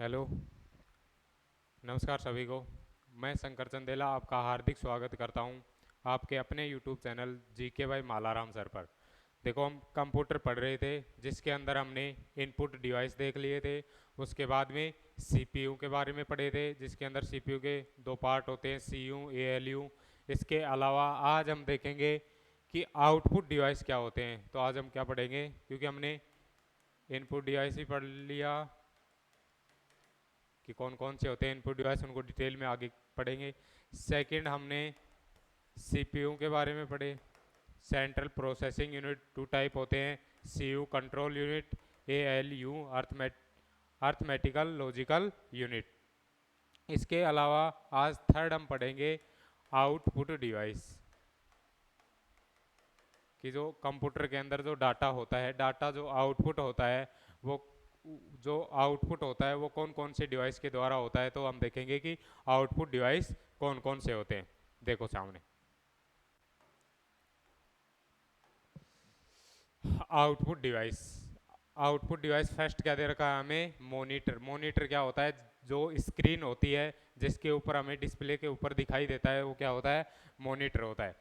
Hello. नमस्कार सभी को। मैं शंकर चंदेला आपका हार्दिक स्वागत करता हूं आपके अपने YouTube channel GK by Malaram sir पर। देखो, हम कंप्यूटर पढ़ रहे थे जिसके अंदर हमने इनपुट डिवाइस देख लिए थे। उसके बाद में सीपीयू के बारे में पढ़े थे जिसके अंदर सीपीयू के दो पार्ट होते हैं, सीयू एएलयू। इसके अलावा आज हम देखेंगे कि आउटपुट डिवाइस क्या होते हैं। तो आज हम क्या पढ़ेंगे, क्योंकि हमने इनपुट डिवाइस ही पढ़ लिया कि कौन कौन से होते हैं इनपुट डिवाइस, उनको डिटेल में आगे पढ़ेंगे। सेकंड, हमने सीपीयू के बारे में पढ़े। Central processing unit two type होते हैं, CU control unit, ALU arithmetical logical unit. इसके अलावा आज थर्ड हम पढ़ेंगे आउटपुट डिवाइस, कि जो कंप्यूटर के अंदर जो डाटा होता है, डाटा जो आउटपुट होता है, वो जो आउटपुट होता है वो कौन कौन से डिवाइस के द्वारा होता है। तो हम देखेंगे कि आउटपुट डिवाइस कौन कौन से होते हैं। देखो सामने output device. Output device first क्या दे रखा है हमें, मॉनिटर। मॉनिटर क्या होता है, जो स्क्रीन होती है जिसके ऊपर हमें डिस्प्ले के ऊपर दिखाई देता है वो क्या होता है, मॉनिटर होता है।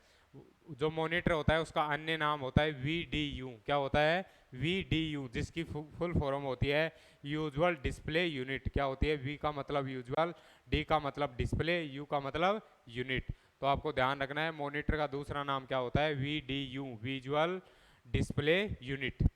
जो मॉनिटर होता है उसका अन्य नाम होता है वीडीयू। क्या होता है, वीडीयू, जिसकी फुल फॉर्म होती है यूजुअल डिस्प्ले यूनिट। क्या होती है, वी का मतलब यूजुअल, डी का मतलब डिस्प्ले, यू का मतलब यूनिट। तो आपको ध्यान रखना है मॉनिटर का दूसरा नाम क्या होता है, वीडीयू, विजुअल डिस्प्ले यूनिट।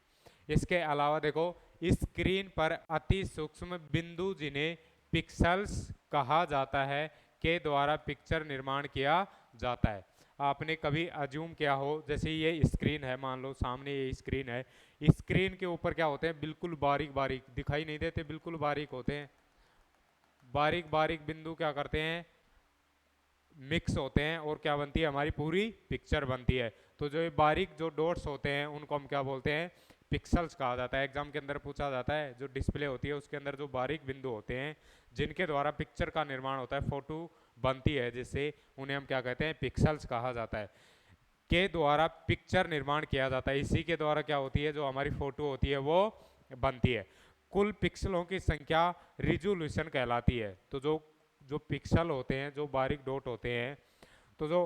इसके अलावा देखो, स्क्रीन पर अति सूक्ष्म बिंदु जिन्हें पिक्सेल्स कहा जाता है के द्वारा पिक्चर निर्माण किया जाता है। आपने कभी अज्यूम किया हो, जैसे ये स्क्रीन है, मान लो सामने ये स्क्रीन है, स्क्रीन के ऊपर क्या होते हैं, बिल्कुल बारीक बारीक दिखाई नहीं देते, बिल्कुल बारीक होते हैं। बारीक बारीक बिंदु क्या करते हैं, मिक्स होते हैं और क्या बनती है, हमारी पूरी पिक्चर बनती है। तो जो ये बारीक जो डॉट्स होते हैं उनको हम क्या बोलते हैं, पिक्सल्स कहा जाता है। एग्जाम के अंदर पूछा जाता है, जो डिस्प्ले होती है उसके अंदर जो बारीक बिंदु होते हैं जिनके द्वारा पिक्चर का निर्माण होता है, फोटो बनती है जिससे, उन्हें हम क्या कहते हैं, पिक्सल्स कहा जाता है। के द्वारा पिक्चर निर्माण किया जाता है, इसी के द्वारा क्या होती है, जो हमारी फोटो होती है वो बनती है। कुल पिक्सलों की संख्या रिजोल्यूशन कहलाती है। तो जो जो पिक्सल होते हैं, जो बारीक डॉट होते हैं, तो जो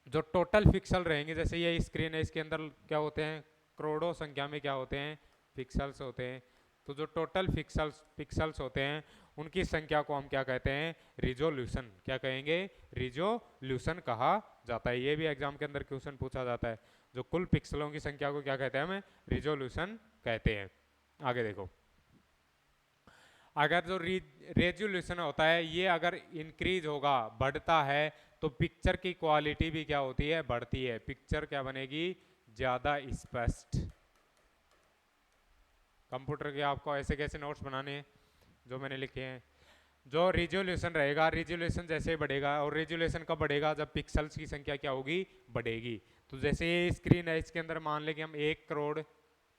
जो टोटल पिक्सल रहेंगे, जैसे ये स्क्रीन है, इसके अंदर क्या होते हैं, करोड़ों संख्या में क्या होते हैं, पिक्सल्स होते हैं। तो जो टोटल पिक्सल्स पिक्सल्स होते हैं उनकी संख्या को हम क्या कहते हैं, रिजोल्यूशन। क्या कहेंगे, रिजोल्यूशन कहा जाता है। ये भी एग्जाम के अंदर क्वेश्चन पूछा जाता है, जो कुल पिक्सलों की संख्या को क्या कहते हैं, हमें रिजोल्यूशन कहते हैं। आगे देखो, अगर जो रेजोल्यूशन होता है ये अगर इंक्रीज होगा, बढ़ता है, तो पिक्चर की क्वालिटी भी क्या होती है, बढ़ती है। पिक्चर क्या बनेगी, ज़्यादा स्पष्ट। कंप्यूटर के आपको ऐसे कैसे नोट्स बनाने हैं जो मैंने लिखे हैं। जो रिजोल्यूशन रहेगा, रिजोल्यूशन जैसे बढ़ेगा, और रिजोल्यूशन कब बढ़ेगा, जब पिक्सल्स की संख्या क्या होगी, बढ़ेगी। तो जैसे ये स्क्रीन है, इसके अंदर मान लें कि हम 1 करोड़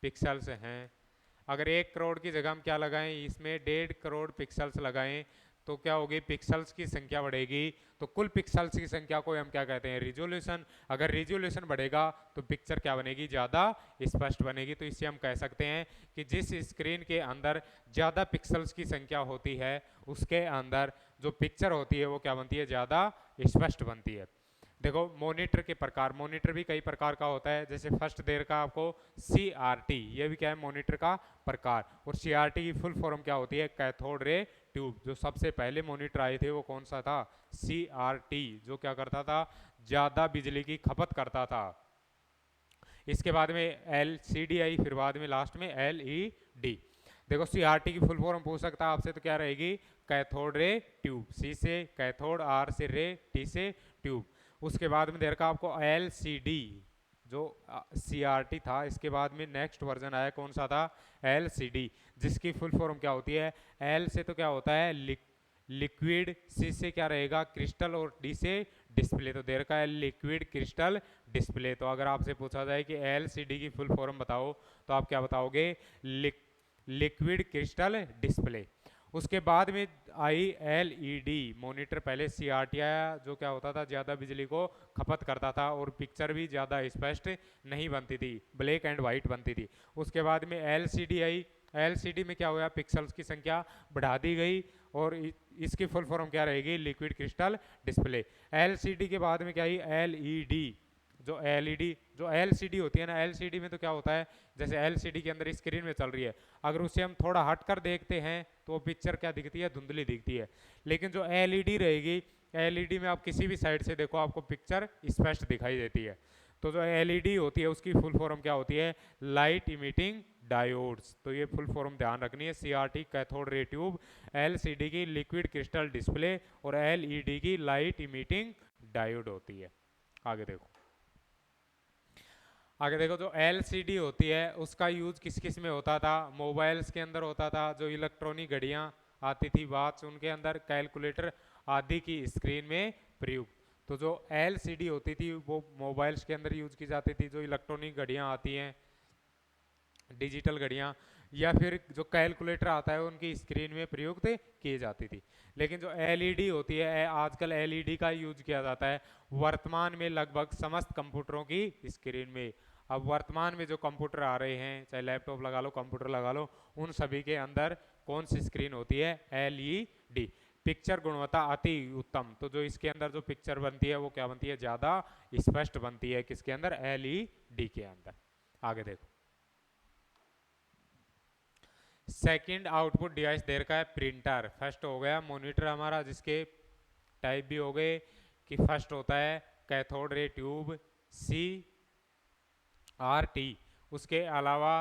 पिक्सल्स हैं। अगर 1 करोड़ की जगह हम क्या लगाएं, इसमें 1.5 करोड़ पिक्सल्स लगाएं, तो क्या होगी, पिक्सल्स की संख्या बढ़ेगी। तो कुल पिक्सल्स की संख्या को हम क्या कहते हैं, रिजोल्यूशन। अगर रिजोल्यूशन बढ़ेगा तो पिक्चर क्या बनेगी, ज़्यादा स्पष्ट बनेगी। तो इससे हम कह सकते हैं कि जिस स्क्रीन के अंदर ज़्यादा पिक्सल्स की संख्या होती है उसके अंदर जो पिक्चर होती है वो क्या बनती है, ज़्यादा स्पष्ट बनती है। देखो, मॉनिटर के प्रकार, मॉनिटर भी कई प्रकार का होता है। जैसे फर्स्ट देर का आपको CRT, ये भी क्या है, मॉनिटर का प्रकार। और CRT की फुल फॉर्म क्या होती है, कैथोड रे ट्यूब। जो सबसे पहले मॉनिटर आए थे वो कौन सा था, CRT, जो क्या करता था, ज़्यादा बिजली की खपत करता था। इसके बाद में LCD आई, फिर बाद में लास्ट में LED। देखो, CRT की फुल फॉर्म पूछ सकता है आपसे, तो क्या रहेगी, कैथोड रे ट्यूब। C से कैथोड, R से रे, T से ट्यूब। उसके बाद में देर का आपको LCD, जो CRT था, इसके बाद में नेक्स्ट वर्जन आया कौन सा था, LCD, जिसकी फुल फॉर्म क्या होती है, L से तो क्या होता है, लिक्विड, C से क्या रहेगा, क्रिस्टल, और D से डिस्प्ले। तो देर का है लिक्विड क्रिस्टल डिस्प्ले। तो अगर आपसे पूछा जाए कि LCD की फुल फॉर्म बताओ, तो आप क्या बताओगे, लिक्विड क्रिस्टल डिस्प्ले। उसके बाद में आई LED मॉनिटर। पहले CRT आया, जो क्या होता था, ज़्यादा बिजली को खपत करता था और पिक्चर भी ज़्यादा स्पष्ट नहीं बनती थी, ब्लैक एंड वाइट बनती थी। उसके बाद में LCD आई, LCD में क्या हुआ, पिक्सल्स की संख्या बढ़ा दी गई और इसकी फुल फॉर्म क्या रहेगी, लिक्विड क्रिस्टल डिस्प्ले। LCD के बाद में क्या ही, LED। जो LCD होती है ना, LCD में तो क्या होता है, जैसे LCD के अंदर स्क्रीन में चल रही है, अगर उससे हम थोड़ा हट कर देखते हैं तो पिक्चर क्या दिखती है, धुंधली दिखती है। लेकिन जो LED रहेगी, LED में आप किसी भी साइड से देखो आपको पिक्चर स्पष्ट दिखाई देती है। तो जो LED होती है उसकी फुल फॉर्म क्या होती है, लाइट इमिटिंग डायोड्स। तो ये फुल फॉर्म ध्यान रखनी है, CRT cathode ray tube, LCD की लिक्विड क्रिस्टल डिस्प्ले और LED की लाइट इमिटिंग डायोड होती है। आगे देखो, जो LCD होती है उसका यूज किस किस में होता था, मोबाइल्स के अंदर होता था, जो इलेक्ट्रॉनिक घड़ियां आती थी वॉच उनके अंदर, कैलकुलेटर आदि की स्क्रीन में प्रयुक्त। तो जो LCD होती थी वो मोबाइल्स के अंदर यूज की जाती थी, जो इलेक्ट्रॉनिक घड़ियां आती हैं, डिजिटल घड़ियां, या फिर जो कैलकुलेटर आता है उनकी स्क्रीन में प्रयुक्त की जाती थी। लेकिन जो LED होती है, आजकल LED का यूज किया जाता है वर्तमान में लगभग समस्त कंप्यूटरों की स्क्रीन में। अब वर्तमान में जो कंप्यूटर आ रहे हैं, चाहे लैपटॉप लगा लो, कंप्यूटर लगा लो, उन सभी के अंदर कौन सी स्क्रीन होती है, LED। पिक्चर गुणवत्ता अति उत्तम, तो जो इसके अंदर जो पिक्चर बनती है वो क्या बनती है, ज़्यादा स्पष्ट बनती है, किसके अंदर, LED के अंदर। आगे देखो, सेकंड आउटपुट डिवाइस दे रखा है प्रिंटर। फर्स्ट हो गया मॉनिटर हमारा, जिसके टाइप भी हो गए कि फर्स्ट होता है कैथोड रे ट्यूब CRT, उसके अलावा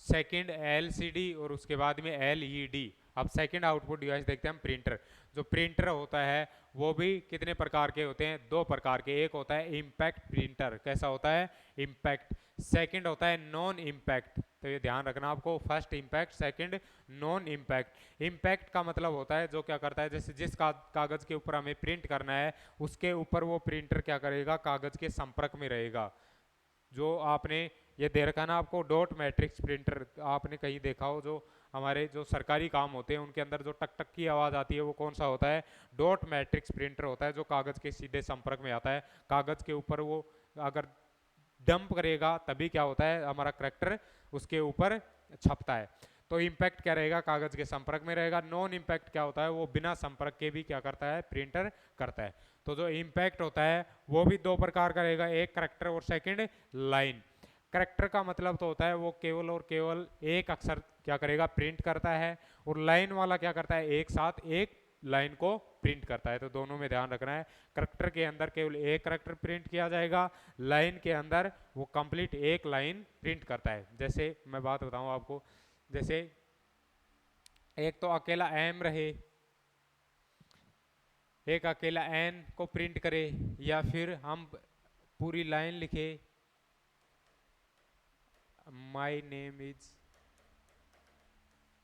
सेकंड LCD और उसके बाद में LED। अब सेकंड आउटपुट डिवाइस देखते हैं हम, प्रिंटर। जो प्रिंटर होता है वो भी कितने प्रकार के होते हैं, दो प्रकार के। एक होता है इम्पैक्ट प्रिंटर, कैसा होता है, इम्पैक्ट। सेकंड होता है नॉन इम्पैक्ट। तो ये ध्यान रखना आपको, first impact, second non impact. Impact का मतलब होता है जो क्या करता है, जैसे जिस कागज के ऊपर हमें प्रिंट करना है उसके ऊपर वो प्रिंटर क्या करेगा, कागज के संपर्क में रहेगा। जो आपने ये दे रखा ना आपको डॉट मैट्रिक्स प्रिंटर, आपने कहीं देखा हो, जो हमारे जो सरकारी काम होते हैं उनके अंदर जो टक टक की आवाज़ आती है वो कौन सा होता है, डॉट मैट्रिक्स प्रिंटर होता है, जो कागज़ के सीधे संपर्क में आता है। कागज़ के ऊपर वो अगर डंप करेगा तभी क्या होता है, हमारा करैक्टर उसके ऊपर छपता है। तो इम्पैक्ट क्या रहेगा, कागज के संपर्क में रहेगा। नॉन इम्पैक्ट क्या होता है, वो बिना संपर्क के भी क्या करता है, प्रिंटर करता है। तो जो इम्पैक्ट होता है वो भी दो प्रकार का रहेगा, एक करैक्टर और सेकंड लाइन। करैक्टर का मतलब तो होता है वो केवल और केवल एक अक्षर क्या करेगा, प्रिंट करता है, और लाइन वाला क्या करता है, एक साथ एक लाइन को प्रिंट करता है। तो दोनों में ध्यान रखना है, करैक्टर के अंदर केवल एक करैक्टर प्रिंट किया जाएगा, लाइन के अंदर वो कंप्लीट एक लाइन प्रिंट करता है। जैसे मैं बात बताऊं आपको, जैसे एक तो अकेला M रहे, एक अकेला N को प्रिंट करे, या फिर हम पूरी लाइन लिखे, माई नेम इज।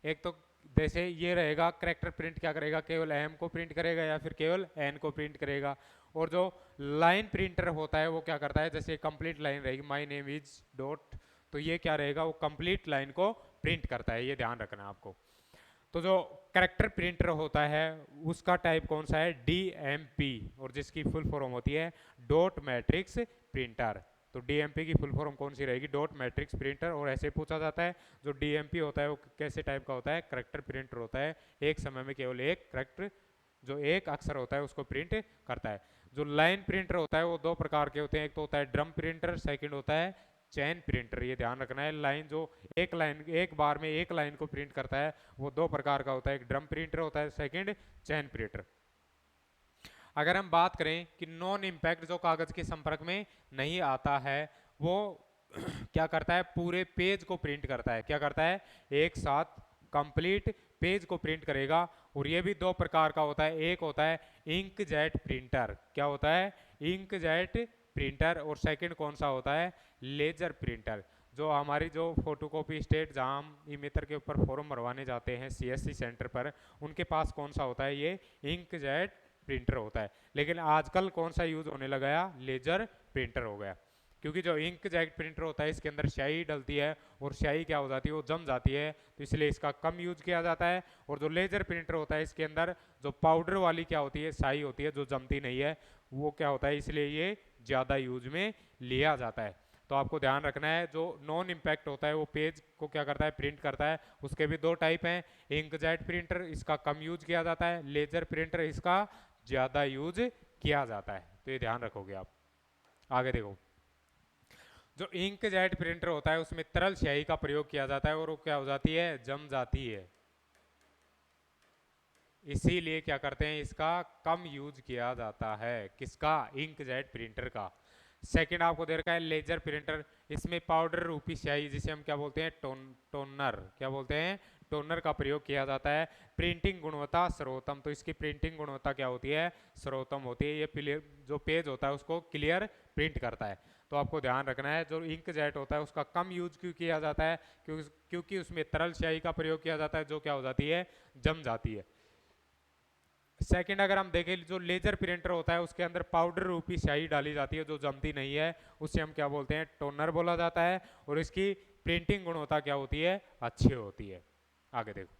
एक तो जैसे ये रहेगा, करैक्टर प्रिंट क्या करेगा, केवल M को प्रिंट करेगा या फिर केवल N को प्रिंट करेगा। और जो लाइन प्रिंटर होता है वो क्या करता है, जैसे कंप्लीट लाइन रहेगी, माई नेम इज डॉट, तो ये क्या रहेगा, वो कंप्लीट लाइन को प्रिंट करता है, ये ध्यान रखना है आपको। तो जो करैक्टर प्रिंटर होता है उसका टाइप कौन सा है, DMP, और जिसकी फुल फॉर्म होती है डॉट मैट्रिक्स प्रिंटर। तो DMP की फुल फॉर्म कौन सी रहेगी, डॉट मैट्रिक्स प्रिंटर। और ऐसे पूछा जाता है जो DMP होता है वो कैसे टाइप का होता है, करैक्टर प्रिंटर होता है, एक समय में केवल एक करैक्टर जो एक अक्षर होता है उसको प्रिंट करता है। जो लाइन प्रिंटर होता है वो दो प्रकार के होते हैं, एक तो होता है ड्रम प्रिंटर, सेकंड होता है चैन प्रिंटर। ये ध्यान रखना है, लाइन जो एक लाइन एक बार में एक लाइन को प्रिंट करता है वो दो प्रकार का होता है, एक ड्रम प्रिंटर होता है, सेकंड चैन प्रिंटर। अगर हम बात करें कि नॉन इम्पैक्ट, जो कागज के संपर्क में नहीं आता है, वो क्या करता है, पूरे पेज को प्रिंट करता है। क्या करता है, एक साथ कंप्लीट पेज को प्रिंट करेगा। और ये भी दो प्रकार का होता है, एक होता है इंकजेट प्रिंटर, क्या होता है, इंकजेट प्रिंटर, और सेकंड कौन सा होता है, लेजर प्रिंटर। जो हमारी जो फोटोकॉपी स्टेट जहाँ हम ई-मित्र के ऊपर फॉर्म भरवाने जाते हैं CSC सेंटर पर, उनके पास कौन सा होता है, ये इंकजेट प्रिंटर होता है। लेकिन आजकल कौन सा यूज होने लगा है, लेजर प्रिंटर हो गया, क्योंकि जो इंकजेट प्रिंटर होता है इसके अंदर स्याही डलती है और स्याही क्या हो जाती है, वो जम जाती है, तो इसलिए इसका कम यूज किया जाता है। और जो लेजर प्रिंटर होता है इसके अंदर जो पाउडर वाली क्या होती है, स्याही होती है, जो जमती नहीं है, वो क्या होता है, इसलिए ये ज़्यादा यूज में लिया जाता है। तो आपको ध्यान रखना है जो नॉन इम्पैक्ट होता है वो पेज को क्या करता है, प्रिंट करता है। उसके भी दो टाइप हैं, इंकजेट प्रिंटर इसका कम यूज किया जाता है, लेजर प्रिंटर इसका ज़्यादा यूज किया जाता है। तो ये ध्यान रखोगे आप। आगे देखो, जो इंकजेट प्रिंटर होता है उसमें तरल स्याही का प्रयोग किया जाता है और वो क्या हो जाती है, जम जाती है। इसीलिए क्या करते हैं, इसका कम यूज किया जाता है, किसका, इंकजेट प्रिंटर का। सेकंड आपको दे रखा है लेजर प्रिंटर, इसमें पाउडर रूपी स्याही जिसे हम क्या बोलते हैं, टोनर, क्या बोलते हैं, टोनर का प्रयोग किया जाता है। प्रिंटिंग गुणवत्ता सर्वोत्तम, तो इसकी प्रिंटिंग गुणवत्ता क्या होती है, सर्वोत्तम होती है। ये जो पेज होता है उसको क्लियर प्रिंट करता है। तो आपको ध्यान रखना है जो इंकजेट होता है उसका कम यूज क्यों किया जाता है, क्योंकि उसमें तरल स्याही का प्रयोग किया जाता है जो क्या हो जाती है, जम जाती है। सेकंड अगर हम देखें जो लेजर प्रिंटर होता है उसके अंदर पाउडर रूपी स्याही डाली जाती है जो जमती नहीं है, उसे हम क्या बोलते हैं, टोनर बोला जाता है। और इसकी प्रिंटिंग गुणवत्ता क्या होती है, अच्छी होती है। आगे देखो,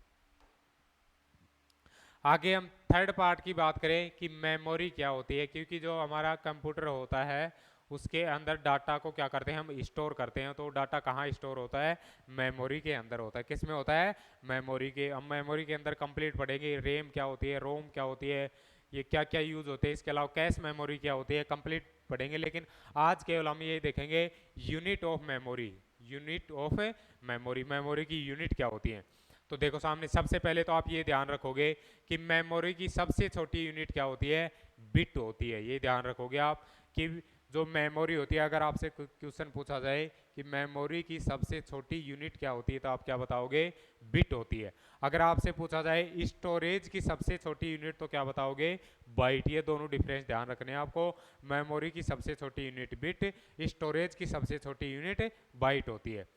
आगे हम थर्ड पार्ट की बात करें कि मेमोरी क्या होती है, क्योंकि जो हमारा कंप्यूटर होता है उसके अंदर डाटा को क्या करते हैं, हम स्टोर करते हैं। तो डाटा कहाँ स्टोर होता है, मेमोरी के अंदर होता है। किस में होता है, मेमोरी के। हम मेमोरी के अंदर कंप्लीट पढ़ेंगे रैम क्या होती है, रोम क्या होती है, ये क्या क्या यूज होते हैं। इसके अलावा कैश मेमोरी क्या होती है, कंप्लीट पढ़ेंगे। लेकिन आज केवल हम ये देखेंगे unit of memory, unit of memory, memory की यूनिट क्या होती है। तो देखो सामने, सबसे पहले तो आप ये ध्यान रखोगे कि मेमोरी की सबसे छोटी यूनिट क्या होती है, बिट होती है। ये ध्यान रखोगे आप कि जो मेमोरी होती है, अगर आपसे क्वेश्चन पूछा जाए कि मेमोरी की सबसे छोटी यूनिट क्या होती है, तो आप क्या बताओगे, बिट होती है। अगर आपसे पूछा जाए स्टोरेज की सबसे छोटी यूनिट, तो क्या बताओगे, बाइट। ये दोनों डिफरेंस ध्यान रखने हैं आपको। मेमोरी की सबसे छोटी यूनिट बिट, स्टोरेज की सबसे छोटी यूनिट बाइट होती है।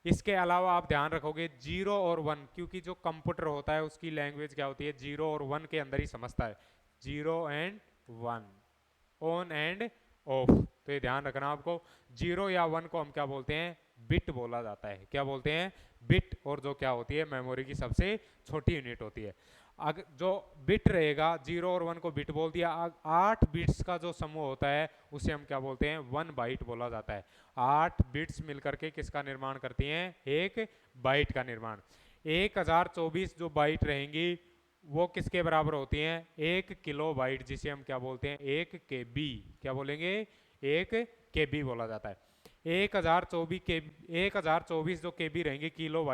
इसके अलावा आप ध्यान रखोगे जीरो और वन, क्योंकि जो कंप्यूटर होता है उसकी लैंग्वेज क्या होती है, जीरो और वन के अंदर ही समझता है, zero and one, on end of. तो ये ध्यान रखना आपको, जीरो या वन को हम क्या बोलते हैं, बिट बोला जाता है। क्या बोलते हैं, बिट। और जो क्या होती है, मेमोरी की सबसे छोटी यूनिट होती है। अगर जो बिट रहेगा, जीरो और वन को बिट बोल दिया, 8 बिट्स का जो समूह होता है उसे हम क्या बोलते हैं, 1 बाइट बोला जाता है। 8 बिट्स मिलकर के किसका निर्माण करती हैं, एक बाइट का निर्माण। 1024 जो बाइट रहेंगी वो किसके बराबर होती हैं, 1 किलो बाइट, जिसे हम क्या बोलते हैं, 1 केबी। क्या बोलेंगे, 1 केबी बोला जाता है। 1024 जो केबी रहेंगे, किलो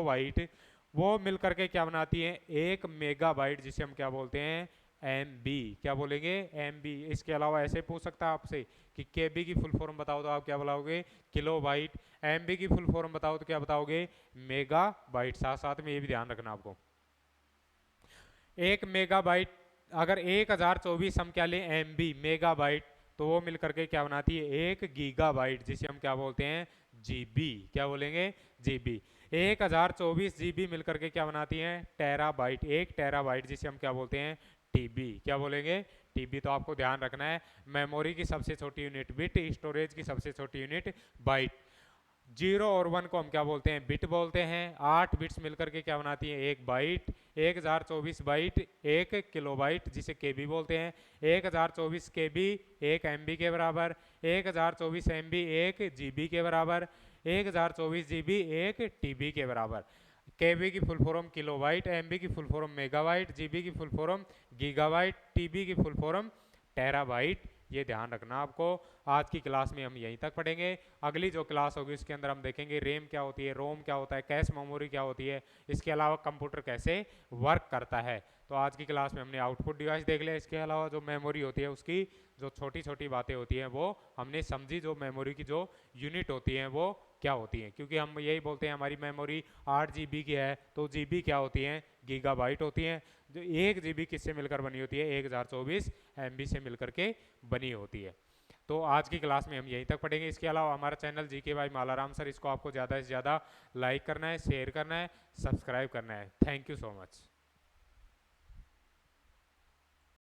बाइट, वो मिलकर के क्या बनाती है, 1 मेगाबाइट, जिसे हम क्या बोलते हैं, एमबी। क्या बोलेंगे, एमबी। इसके अलावा ऐसे पूछ सकता है आपसे कि केबी की फुल फॉर्म बताओ, तो आप क्या बताओगे, किलो बाइट। एमबी की फुल फॉर्म बताओ तो क्या बताओगे, मेगा बाइट। साथ साथ में ये भी ध्यान रखना आपको, 1 मेगाबाइट, अगर 1024 हम क्या लें, एमबी, मेगाबाइट, तो वो मिलकर के क्या बनाती है, 1 गीगाबाइट, जिसे हम क्या बोलते हैं, जीबी। क्या बोलेंगे, जीबी। 1024 जीबी मिलकर के क्या बनाती हैं, टेराबाइट, 1 टेराबाइट, जिसे हम क्या बोलते हैं, टीबी। क्या बोलेंगे, टीबी। तो आपको ध्यान रखना है, मेमोरी की सबसे छोटी यूनिट बिट, स्टोरेज की सबसे छोटी यूनिट बाइट। जीरो और वन को हम क्या बोलते हैं, बिट बोलते हैं। 8 बिट्स मिलकर के क्या बनाती है, एक बाइट। 1024 बाइट 1 किलोबाइट, जिसे केबी बोलते हैं। 1024 केबी 1 एमबी के बराबर। 1024 एमबी 1 जीबी के बराबर। 1024 जीबी 1 टीबी के बराबर। केबी की फुल फॉर्म किलोबाइट, एमबी की फुल फॉर्म मेगाबाइट, जीबी की फुल फॉर्म गीगाबाइट, टीबी की फुल फॉर्म टेराबाइट। ये ध्यान रखना आपको। आज की क्लास में हम यहीं तक पढ़ेंगे। अगली जो क्लास होगी उसके अंदर हम देखेंगे रैम क्या होती है, रोम क्या होता है, कैश मेमोरी क्या होती है, इसके अलावा कंप्यूटर कैसे वर्क करता है। तो आज की क्लास में हमने आउटपुट डिवाइस देख लिया। इसके अलावा जो मेमोरी होती है उसकी जो छोटी छोटी बातें होती हैं वो हमने समझी। जो मेमोरी की जो यूनिट होती हैं वो क्या होती हैं, क्योंकि हम यही बोलते हैं हमारी मेमोरी 8 जीबी की है, तो जीबी क्या होती हैं, गीगाबाइट होती हैं। जो 1 जीबी किससे मिलकर बनी होती है, 1024 एमबी से मिलकर के बनी होती है। तो आज की क्लास में हम यहीं तक पढ़ेंगे। इसके अलावा हमारा channel GK by Malaram sir, इसको आपको ज़्यादा से ज़्यादा लाइक करना है, शेयर करना है, सब्सक्राइब करना है। Thank you so much.